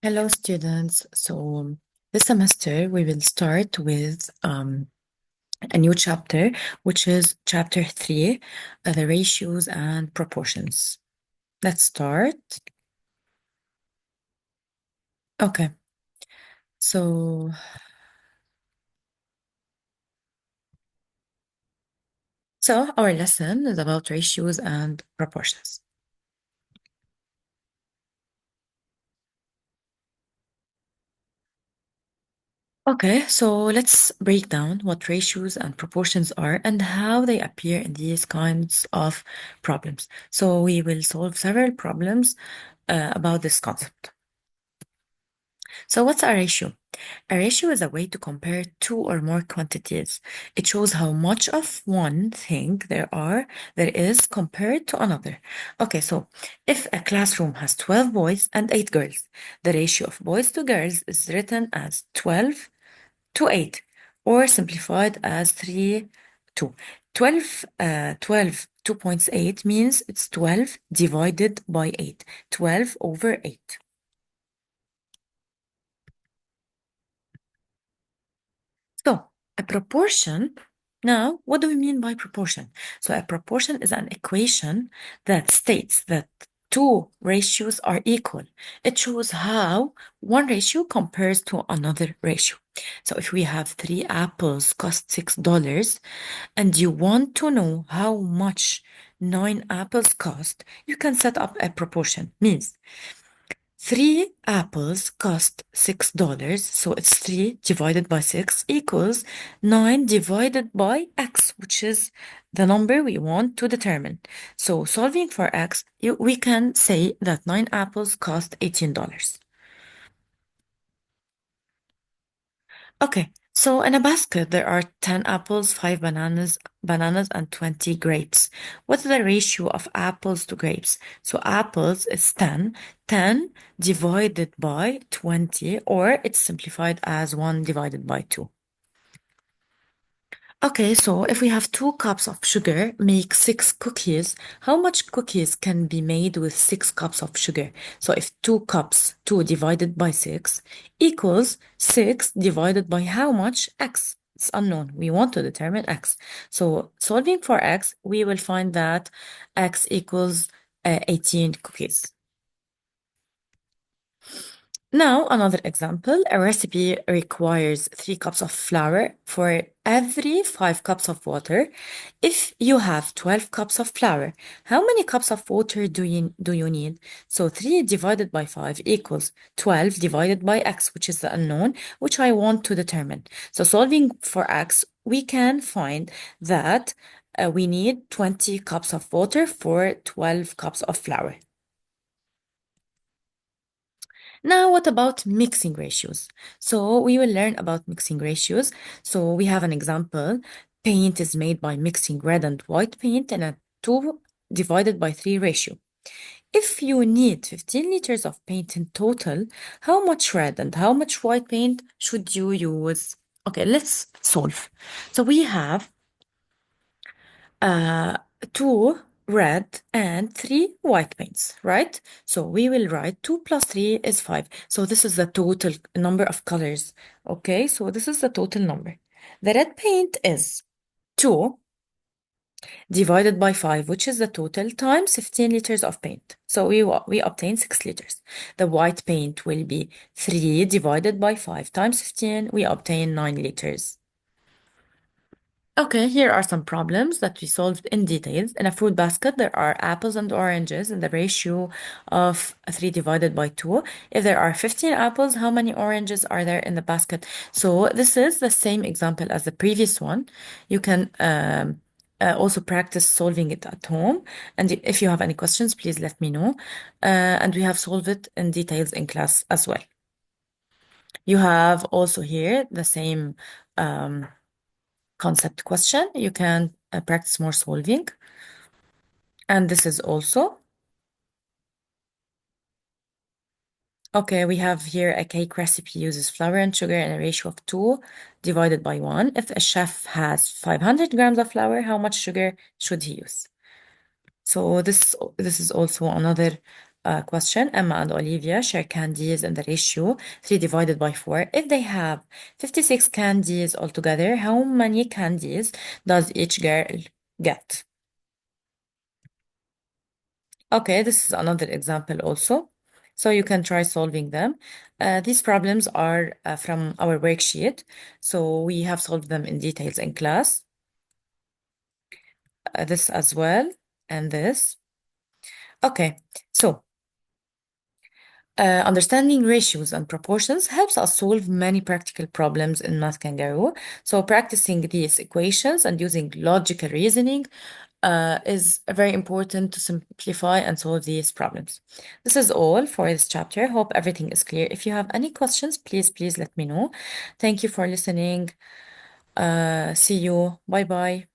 Hello, students. So this semester we will start with a new chapter, which is chapter 3, the ratios and proportions. Let's start. Okay. So, so our lesson is about ratios and proportions. Okay, so let's break down what ratios and proportions are and how they appear in these kinds of problems. So we will solve several problems about this concept. So what's a ratio? A ratio is a way to compare two or more quantities. It shows how much of one thing there is compared to another. Okay, so if a classroom has 12 boys and 8 girls, the ratio of boys to girls is written as 12 to 8, or simplified as 3 to 12. 12 2.8 means it's 12 divided by 8, 12 over 8. So, a proportion, now, what do we mean by proportion? So, a proportion is an equation that states that two ratios are equal. It shows how one ratio compares to another ratio. So, if we have three apples cost $6 and you want to know how much nine apples cost, you can set up a proportion. Means three apples cost $6, so it's 3 divided by 6 equals 9 divided by x, which is the number we want to determine. So solving for x, we can say that 9 apples cost $18. Okay, so in a basket there are 10 apples, 5 bananas and 20 grapes. What's the ratio of apples to grapes? So apples is 10, 10 divided by 20, or it's simplified as 1 divided by 2. Okay, so if we have 2 cups of sugar, make 6 cookies. How much cookies can be made with 6 cups of sugar? So if 2 cups, 2 divided by 6 equals 6 divided by how much? X. It's unknown. We want to determine X. So solving for X, we will find that X equals 18 cookies. Now, another example, a recipe requires 3 cups of flour for every 5 cups of water. If you have 12 cups of flour, how many cups of water do you need? So 3 divided by 5 equals 12 divided by x, which is the unknown, which I want to determine. So solving for x, we can find that we need 20 cups of water for 12 cups of flour. Now, what about mixing ratios? So we will learn about mixing ratios. So we have an example. Paint is made by mixing red and white paint in a 2 divided by 3 ratio. If you need 15 liters of paint in total, how much red and how much white paint should you use? Okay, let's solve. So we have uh, 2 red and 3 white paints, right? So we will write 2 plus 3 is 5. So this is the total number of colors. Okay, so this is the total number. The red paint is 2 divided by 5, which is the total, times 15 liters of paint. So we obtain 6 liters. The white paint will be 3 divided by 5 times 15. We obtain 9 liters. Okay, here are some problems that we solved in details. In a fruit basket, there are apples and oranges in the ratio of 3 divided by 2. If there are 15 apples, how many oranges are there in the basket? So this is the same example as the previous one. You can also practice solving it at home. And if you have any questions, please let me know. And we have solved it in details in class as well. You have also here the same concept question. You can practice more solving. And this is also, okay, we have here a cake recipe uses flour and sugar in a ratio of 2 divided by 1. If a chef has 500 grams of flour, how much sugar should he use? So this is also another question. Emma and Olivia share candies in the ratio 3 divided by 4. If they have 56 candies altogether, how many candies does each girl get? Okay, this is another example also. So you can try solving them. These problems are from our worksheet. So we have solved them in details in class. This as well, and this. Okay, so understanding ratios and proportions helps us solve many practical problems in Math Kangaroo. So practicing these equations and using logical reasoning is very important to simplify and solve these problems. This is all for this chapter. Hope everything is clear. If you have any questions, please let me know. Thank you for listening. See you. Bye bye.